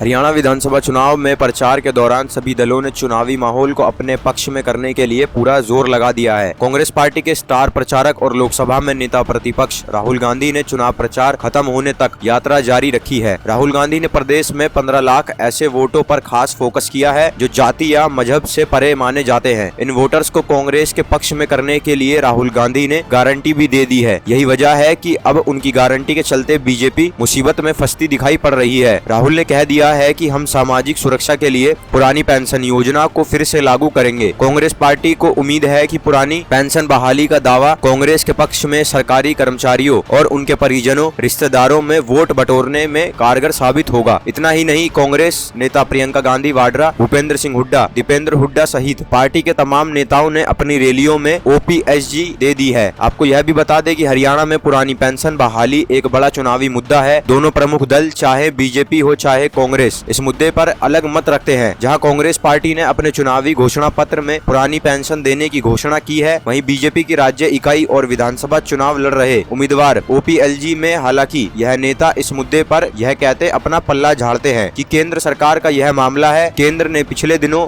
हरियाणा विधानसभा चुनाव में प्रचार के दौरान सभी दलों ने चुनावी माहौल को अपने पक्ष में करने के लिए पूरा जोर लगा दिया है। कांग्रेस पार्टी के स्टार प्रचारक और लोकसभा में नेता प्रतिपक्ष राहुल गांधी ने चुनाव प्रचार खत्म होने तक यात्रा जारी रखी है। राहुल गांधी ने प्रदेश में 15 लाख ऐसे वोटों पर खास फोकस किया है जो जाति या मजहब से परे माने जाते हैं। इन वोटर्स को कांग्रेस के पक्ष में करने के लिए राहुल गांधी ने गारंटी भी दे दी है। यही वजह है कि अब उनकी गारंटी के चलते बीजेपी मुसीबत में फंसती दिखाई पड़ रही है। राहुल ने कह दिया है कि हम सामाजिक सुरक्षा के लिए पुरानी पेंशन योजना को फिर से लागू करेंगे। कांग्रेस पार्टी को उम्मीद है कि पुरानी पेंशन बहाली का दावा कांग्रेस के पक्ष में सरकारी कर्मचारियों और उनके परिजनों रिश्तेदारों में वोट बटोरने में कारगर साबित होगा। इतना ही नहीं, कांग्रेस नेता प्रियंका गांधी वाड्रा, भूपेंद्र सिंह हुड्डा, दीपेंद्र हुड्डा सहित पार्टी के तमाम नेताओं ने अपनी रैलियों में ओपीएसजी दे दी है। आपको यह भी बता दें कि हरियाणा में पुरानी पेंशन बहाली एक बड़ा चुनावी मुद्दा है। दोनों प्रमुख दल चाहे बीजेपी हो चाहे कांग्रेस इस मुद्दे पर अलग मत रखते हैं। जहां कांग्रेस पार्टी ने अपने चुनावी घोषणा पत्र में पुरानी पेंशन देने की घोषणा की है, वहीं बीजेपी की राज्य इकाई और विधानसभा चुनाव लड़ रहे उम्मीदवार ओपीएलजी में हालांकि यह नेता इस मुद्दे पर यह कहते अपना पल्ला झाड़ते हैं कि केंद्र सरकार का यह मामला है। केंद्र ने पिछले दिनों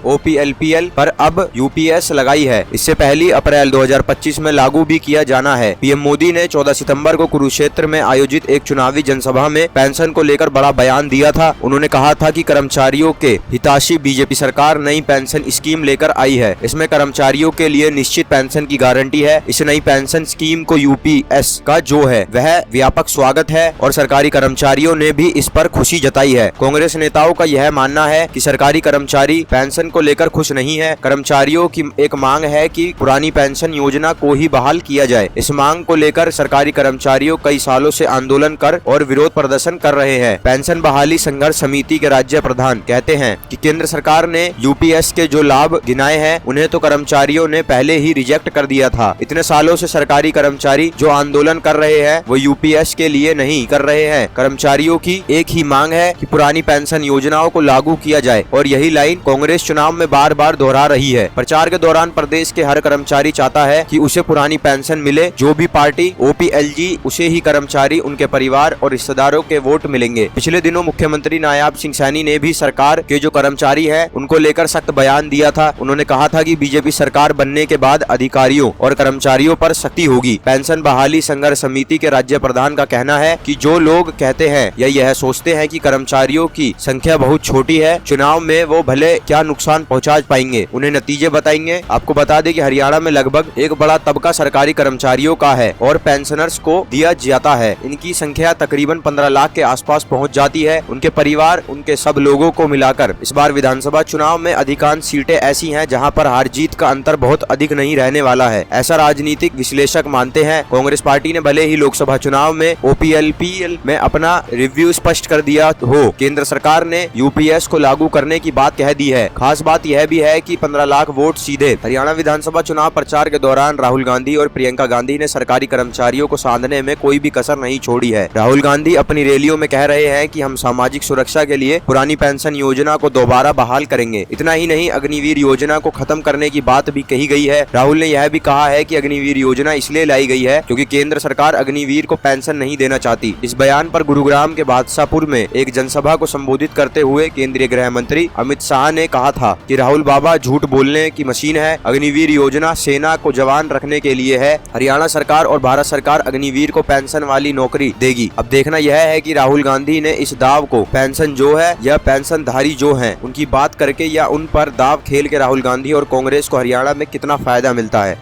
ओपीएलपीएल पर अब यूपीएस लगाई है। इससे 1 अप्रैल 2025 में लागू भी किया जाना है। पीएम मोदी ने 14 सितंबर को कुरुक्षेत्र में आयोजित एक चुनावी जनसभा में पेंशन को लेकर बड़ा बयान दिया था। उन्होंने कहा था कि कर्मचारियों के हितैषी बीजेपी सरकार नई पेंशन स्कीम लेकर आई है। इसमें कर्मचारियों के लिए निश्चित पेंशन की गारंटी है। इस नई पेंशन स्कीम को यूपीएस का जो है वह व्यापक स्वागत है और सरकारी कर्मचारियों ने भी इस पर खुशी जताई है। कांग्रेस नेताओं का यह मानना है कि सरकारी कर्मचारी पेंशन को लेकर खुश नहीं है। कर्मचारियों की एक मांग है कि पुरानी पेंशन योजना को ही बहाल किया जाए। इस मांग को लेकर सरकारी कर्मचारियों कई सालों से आंदोलन कर और विरोध प्रदर्शन कर रहे हैं। पेंशन बहाली संघर्ष समिति के राज्य प्रधान कहते हैं कि केंद्र सरकार ने यूपीएस के जो लाभ गिनाए हैं उन्हें तो कर्मचारियों ने पहले ही रिजेक्ट कर दिया था। इतने सालों से सरकारी कर्मचारी जो आंदोलन कर रहे हैं वो यूपीएस के लिए नहीं कर रहे हैं। कर्मचारियों की एक ही मांग है कि पुरानी पेंशन योजनाओं को लागू किया जाए और यही लाइन कांग्रेस चुनाव में बार बार दोहरा रही है। प्रचार के दौरान प्रदेश के हर कर्मचारी चाहता है कि उसे पुरानी पेंशन मिले। जो भी पार्टी ओपीएलजी उसे ही कर्मचारी, उनके परिवार और रिश्तेदारों के वोट मिलेंगे। पिछले दिनों मुख्यमंत्री नायाब सिंह सैनी ने भी सरकार के जो कर्मचारी हैं उनको लेकर सख्त बयान दिया था। उन्होंने कहा था कि बीजेपी सरकार बनने के बाद अधिकारियों और कर्मचारियों पर सख्ती होगी। पेंशन बहाली संघर्ष समिति के राज्य प्रधान का कहना है कि जो लोग कहते हैं या यह सोचते हैं कि कर्मचारियों की संख्या बहुत छोटी है, चुनाव में वो भले क्या नुकसान पहुंचा पाएंगे, उन्हें नतीजे बताएंगे। आपको बता दें कि हरियाणा में लगभग एक बड़ा तबका सरकारी कर्मचारियों का है और पेंशनर्स को दिया जाता है। इनकी संख्या तकरीबन 15 लाख के आसपास पहुँच जाती है। उनके परिवार, उनके सब लोगों को मिलाकर इस बार विधानसभा चुनाव में अधिकांश सीटें ऐसी हैं जहां पर हार जीत का अंतर बहुत अधिक नहीं रहने वाला है, ऐसा राजनीतिक विश्लेषक मानते हैं। कांग्रेस पार्टी ने भले ही लोकसभा चुनाव में ओपीएलपीएल में अपना रिव्यू स्पष्ट कर दिया हो, केंद्र सरकार ने यूपीएस को लागू करने की बात कह दी है। खास बात यह भी है कि 15 लाख वोट सीधे। हरियाणा विधानसभा चुनाव प्रचार के दौरान राहुल गांधी और प्रियंका गांधी ने सरकारी कर्मचारियों को साधने में कोई भी कसर नहीं छोड़ी है। राहुल गांधी अपनी रैलियों में कह रहे हैं कि हम सामाजिक सुरक्षा के लिए पुरानी पेंशन योजना को दोबारा बहाल करेंगे। इतना ही नहीं, अग्निवीर योजना को खत्म करने की बात भी कही गई है। राहुल ने यह भी कहा है कि अग्निवीर योजना इसलिए लाई गई है क्योंकि केंद्र सरकार अग्निवीर को पेंशन नहीं देना चाहती। इस बयान पर गुरुग्राम के बादशाहपुर में एक जनसभा को संबोधित करते हुए केंद्रीय गृह मंत्री अमित शाह ने कहा था कि राहुल बाबा झूठ बोलने की मशीन है। अग्निवीर योजना सेना को जवान रखने के लिए है। हरियाणा सरकार और भारत सरकार अग्निवीर को पेंशन वाली नौकरी देगी। अब देखना यह है कि राहुल गांधी ने इस दाव को पेंशन जो है या पेंशनधारी जो हैं उनकी बात करके या उन पर दाव खेल के राहुल गांधी और कांग्रेस को हरियाणा में कितना फायदा मिलता है।